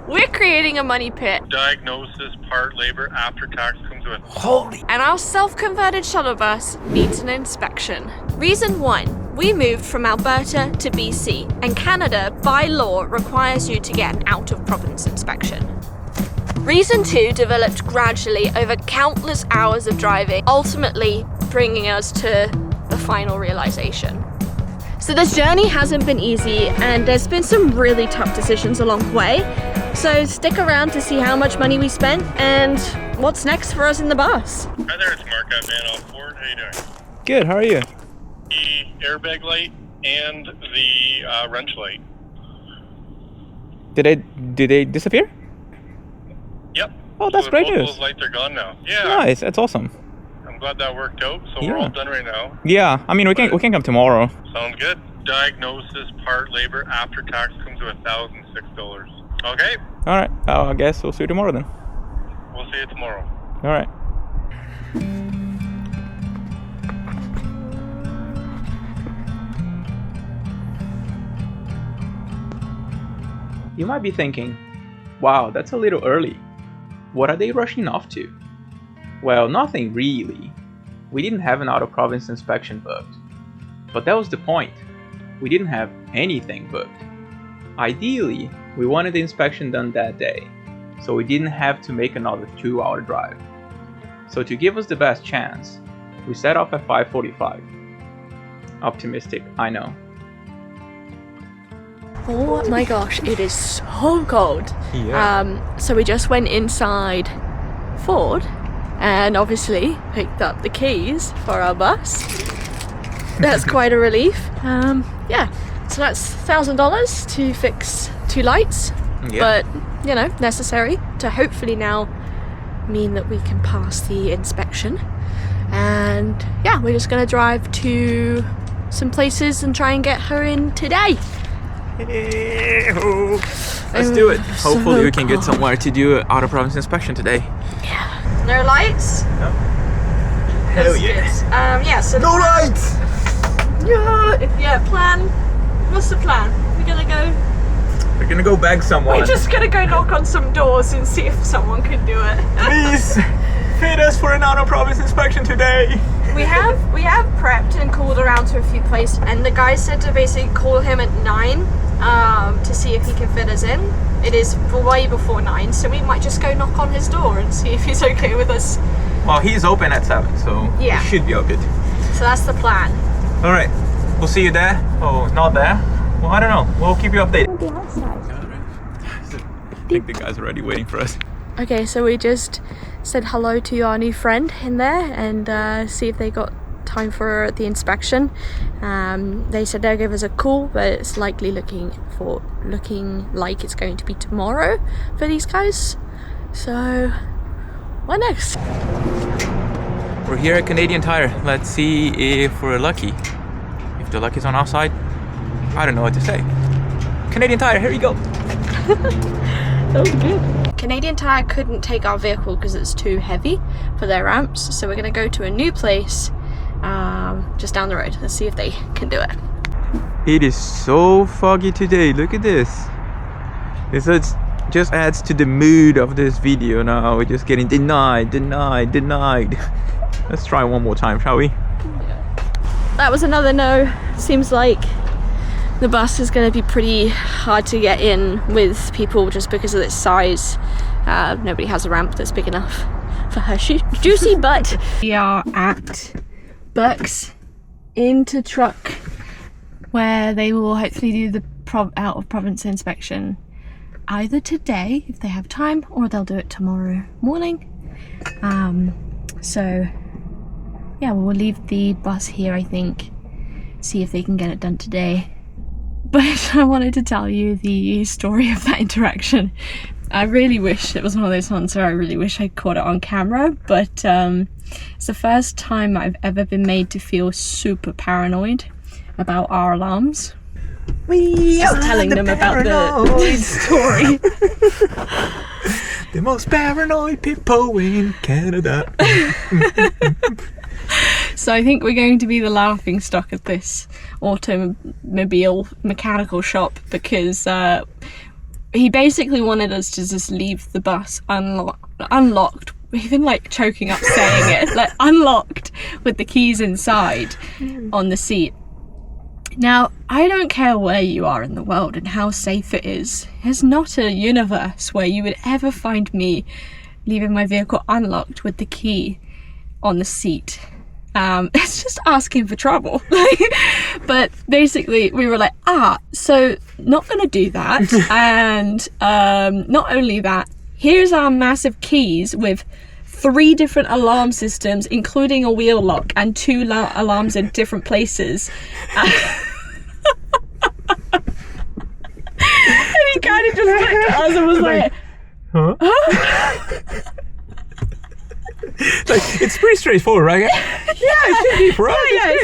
We're creating a money pit. Diagnosis, part labor, after tax comes with. Holy. And our self-converted shuttle bus needs an inspection. Reason 1, we moved from Alberta to BC, and Canada, by law, requires you to get an out-of-province inspection. Reason 2 developed gradually over countless hours of driving, ultimately bringing us to the final realization. So this journey hasn't been easy, and there's been some really tough decisions along the way. So stick around to see how much money we spent and what's next for us in the bus. Hi there, it's Mark at Van Off Ford. How you doing? Good, how are you? The airbag light and the wrench light. Did they disappear? Yep. Oh, that's So great both news. those lights are gone now. Yeah. Nice, that's awesome. I'm glad that worked out. So Yeah. we're all done right now. Yeah, I mean we can come tomorrow. Sounds good. Diagnosis, part labor, after tax comes with $1,006. Okay. All right, I guess we'll see you tomorrow then. We'll see you tomorrow. All right. You might be thinking, wow, that's a little early. What are they rushing off to? Well, nothing really. We didn't have an out-of-province inspection booked. But that was the point. We didn't have anything booked. Ideally, we wanted the inspection done that day, so we didn't have to make another 2-hour drive. So to give us the best chance, we set off at 5:45. Optimistic, I know. Oh my gosh, it is so cold. Yeah. So we just went inside Ford and obviously picked up the keys for our bus. That's quite a relief. Yeah, so that's $1,000 to fix 2 lights, Yeah. but you know, necessary to hopefully now mean that we can pass the inspection. And yeah, we're just gonna drive to some places and try and get her in today. Let's do it. Hopefully we can get somewhere to do an out-of-province inspection today. Yeah. No lights? No. Hell yes. Yeah, so No lights! yeah, plan. What's the plan? We're gonna go beg someone. We're just gonna go knock on some doors and see if someone can do it. Please fit us for an out-of-province inspection today. We have prepped and called around to a few places, and the guy said to basically call him at 9 to see if he can fit us in. It is way before 9, so we might just go knock on his door and see if he's okay with us. Well, he's open at 7, so Yeah. it should be all good. So that's the plan. All right, we'll see you there. Oh, not there? Well, I don't know. We'll keep you updated. I think the guys are already waiting for us. Okay, so we just said hello to our new friend in there and see if they got time for the inspection. They said they'll give us a call, but it's likely looking like it's going to be tomorrow for these guys. So what next? We're here at Canadian Tire. Let's see if we're lucky. If the luck is on our side, I don't know what to say. Canadian Tire, here you go. That was good. Canadian Tire couldn't take our vehicle because it's too heavy for their ramps, so we're going to go to a new place just down the road. Let's see if they can do it. It is so foggy today. Look at this. This just adds to the mood of this video now. We're just getting denied. Let's try one more time, shall we? That was another no. Seems like the bus is going to be pretty hard to get in with people just because of its size. Nobody has a ramp that's big enough for her juicy butt. We are at Burke's Into Truck, where they will hopefully do the out of province inspection either today if they have time, or they'll do it tomorrow morning. So yeah, we'll leave the bus here, I think, see if they can get it done today. But I wanted to tell you the story of that interaction. I really wish it was one of those ones where I really wish I caught it on camera, but it's the first time I've ever been made to feel super paranoid about our alarms. Just telling them about the story. The most paranoid people in Canada. So I think we're going to be the laughing stock of this automobile mechanical shop, because he basically wanted us to just leave the bus unlocked, even like choking up saying it, like unlocked with the keys inside on the seat. Now, I don't care where you are in the world and how safe it is. There's not a universe where you would ever find me leaving my vehicle unlocked with the key on the seat. It's just asking for trouble. But basically we were like, so not gonna do that. And not only that, here's our massive keys with 3 different alarm systems, including a wheel lock and 2 alarms in different places. And he kind of just looked at us and was like, huh? Like, it's pretty straightforward, right? Yeah, it should be for us.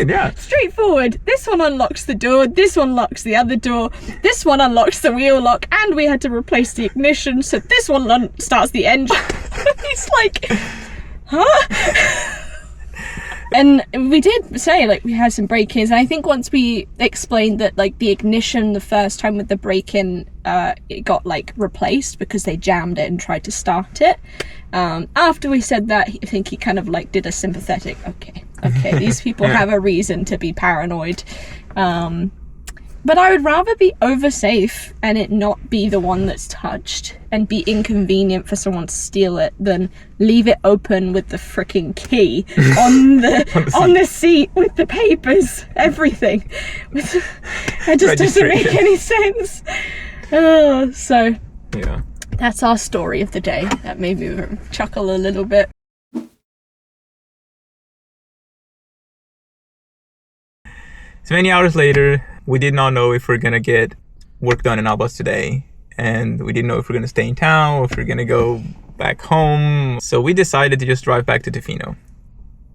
Yeah. Straightforward. This one unlocks the door, this one locks the other door, this one unlocks the wheel lock, and we had to replace the ignition, so this one starts the engine. He's like, huh? And we did say, like, we had some break-ins, and I think once we explained that, like, the ignition the first time with the break-in, it got, like, replaced because they jammed it and tried to start it. After we said that, I think he kind of, like, did a sympathetic, okay, these people have a reason to be paranoid. But I would rather be over safe and it not be the one that's touched and be inconvenient for someone to steal it than leave it open with the freaking key on the seat with the papers, everything. It just doesn't make any sense. So yeah, that's our story of the day. That made me chuckle a little bit. So many hours later, we did not know if we're gonna get work done in our bus today, and we didn't know if we're gonna stay in town or if we're gonna go back home. So we decided to just drive back to Tofino.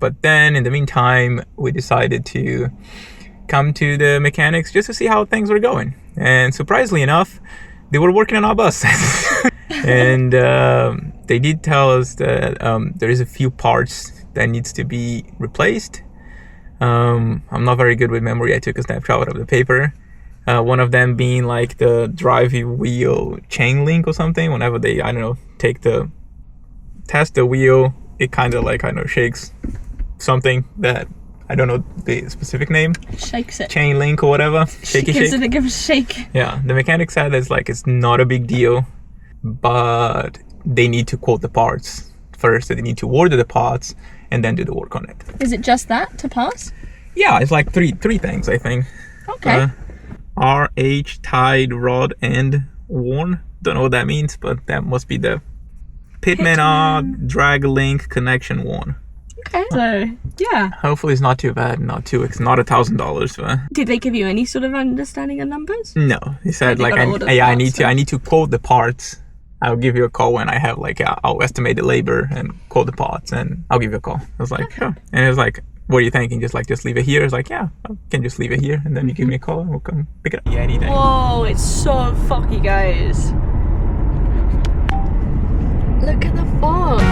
But then in the meantime, we decided to come to the mechanics just to see how things were going. And surprisingly enough, they were working on our bus. And they did tell us that there is a few parts that needs to be replaced. I'm not very good with memory. I took a snapshot of the paper. One of them being like the drive wheel chain link or something. Whenever they, I don't know, test the wheel, it kind of shakes something that I don't know the specific name. Shakes it. Chain link or whatever. Shaky gives shake. it a shake. Yeah, the mechanic said it's not a big deal, but they need to quote the parts first. So they need to order the parts and then do the work on it. Is it just that to pass? Yeah, it's like three things, I think. Okay. RH, tied, rod, and worn. Don't know what that means, but that must be the pitman drag link connection worn. Okay. So, yeah. Hopefully it's not too bad, it's not $1,000. But did they give you any sort of understanding of numbers? no, he said like I need to quote the parts. I'll give you a call when I have I'll estimate the labor and quote the parts, and I'll give you a call. I was like, okay. Sure. And it was like, what are you thinking? Just leave it here? I was like, yeah, I can just leave it here, and then you give me a call and we'll come pick it up. Yeah, anything. Whoa, it's so foggy, guys. Look at the fog.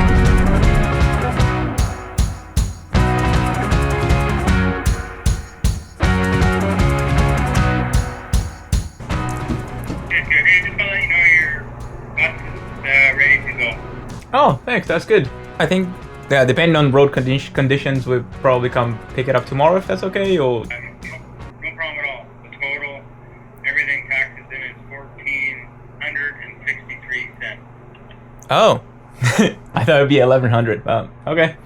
Oh, thanks. That's good. I think, depending on road conditions, we'll probably come pick it up tomorrow if that's okay. Or No problem at all. The total, everything taxes in is $1,463. oh, I thought it'd be 1,100. Okay.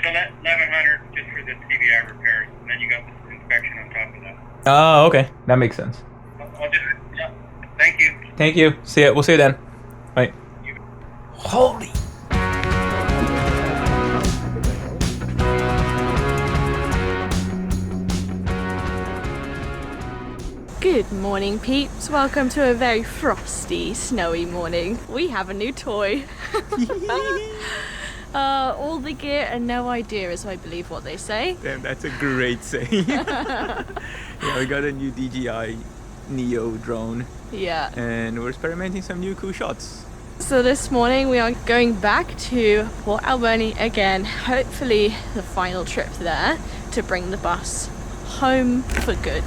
So that $1,100 just for the TBI repairs, and then you got the inspection on top of that. Oh, okay. That makes sense. Yeah. Thank you. Thank you. See ya. We'll see you then. Bye. Holy. Good morning, peeps. Welcome to a very frosty, snowy morning. We have a new toy. All the gear and no idea is, I believe, what they say. Damn, that's a great saying. Yeah, we got a new DJI Neo drone. Yeah. And we're experimenting some new cool shots. So this morning we are going back to Port Alberni again, hopefully the final trip there, to bring the bus home for good.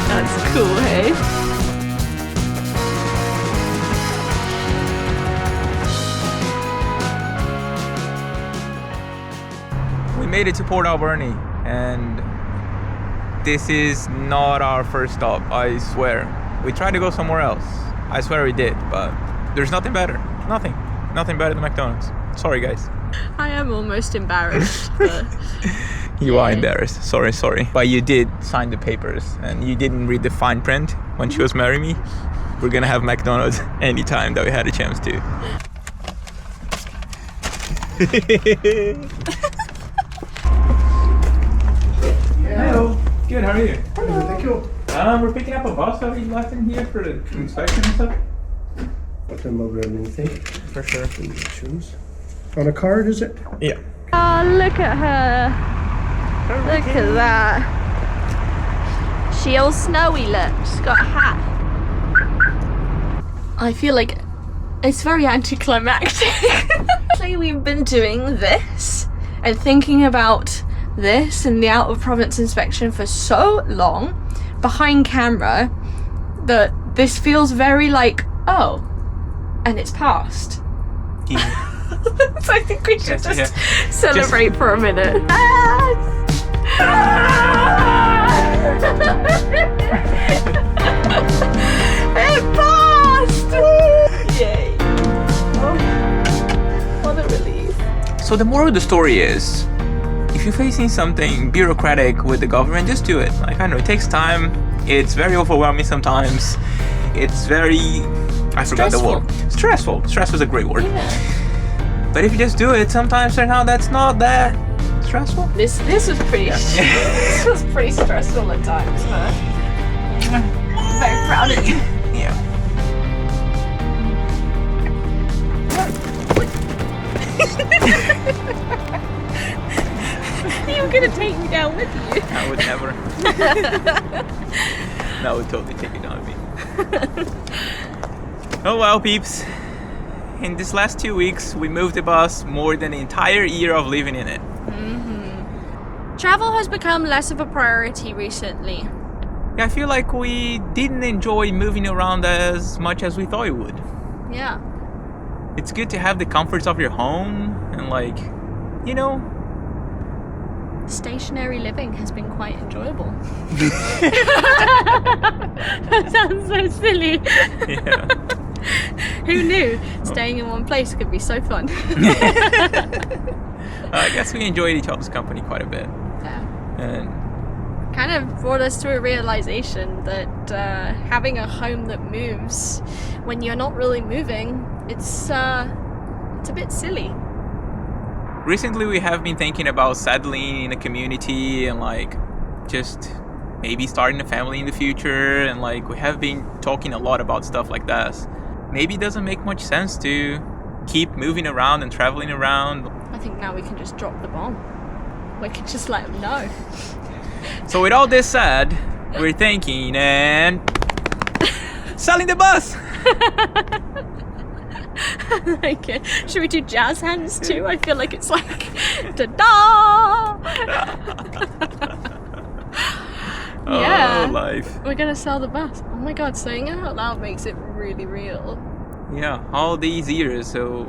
That's cool, hey? We made it to Port Alberni, and this is not our first stop, I swear. We tried to go somewhere else. I swear we did, but there's nothing better. Nothing better than McDonald's. Sorry, guys. I am almost embarrassed, but... You are embarrassed. Sorry. But you did sign the papers, and you didn't read the fine print when she was marrying me. We're gonna have McDonald's anytime that we had a chance to. Hello. Good, how are you? Hello. Thank you. We're picking up a bus that we left in here for the inspection and stuff. Put them over anything. For sure. Shoes. On a card, is it? Yeah. Oh, look at her. Look at that. She all snowy, look. She's got a hat. I feel like it's very anticlimactic. We've been doing this and thinking about this and the out of province inspection for so long behind camera that this feels very like, oh, and it's passed. Yeah. So I think we should just celebrate for a minute. It passed! Yay. Oh, what a relief. So the moral of the story is, if you're facing something bureaucratic with the government, just do it. Like, I know, it takes time. It's very overwhelming sometimes. It's very... I forgot the word. Stressful. Stressful is a great word. Yeah. But if you just do it, sometimes somehow that's not that stressful. This was pretty this was pretty stressful at times, but I'm very proud of you. Yeah. You were gonna take me down with you. I would never. That would totally take it down with me. Oh well, peeps. In this last 2 weeks, we moved the bus more than the entire year of living in it. Travel has become less of a priority recently. Yeah, I feel like we didn't enjoy moving around as much as we thought we would. Yeah. It's good to have the comforts of your home and, like, you know. Stationary living has been quite enjoyable. That sounds so silly. Yeah. Who knew staying in one place could be so fun? I guess we enjoyed each other's company quite a bit. Yeah. And Kind of brought us to a realization that having a home that moves when you're not really moving, it's a bit silly. recently we have been thinking about settling in a community and like just maybe starting a family in the future, and like we have been talking a lot about stuff like that. Maybe it doesn't make much sense to keep moving around and traveling around. I think now we can just drop the bomb. We could just let them know. So with all this said, we're thinking and selling the bus. Like, should we do jazz hands too? I feel like it's like da-da. Yeah. Oh, life. We're gonna sell the bus. Oh my god, saying it out loud makes it really real. Yeah, all these years, so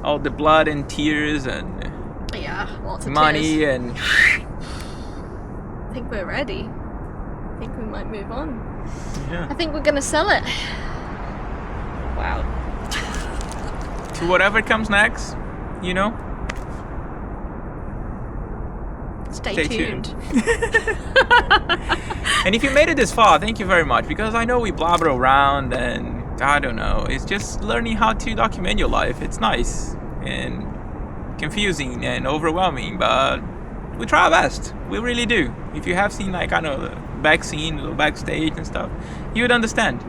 all the blood and tears and Yeah, lots of money tears. and I think we're ready. I think we might move on. yeah, I think we're gonna sell it. Wow. to whatever comes next, you know. Stay tuned. And if you made it this far, thank you very much, because I know we blabber around and I don't know, it's just learning how to document your life. It's nice and confusing and overwhelming, but we try our best. We really do. If you have seen, like, I don't know, the back scene, the backstage and stuff, you would understand.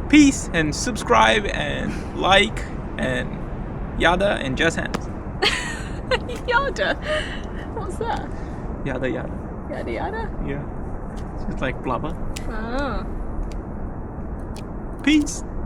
Peace and subscribe and like and yada and just hands. Yada. What's that? Yada yada. Yada yada? Yeah. It's just like blabber. Oh. Peace.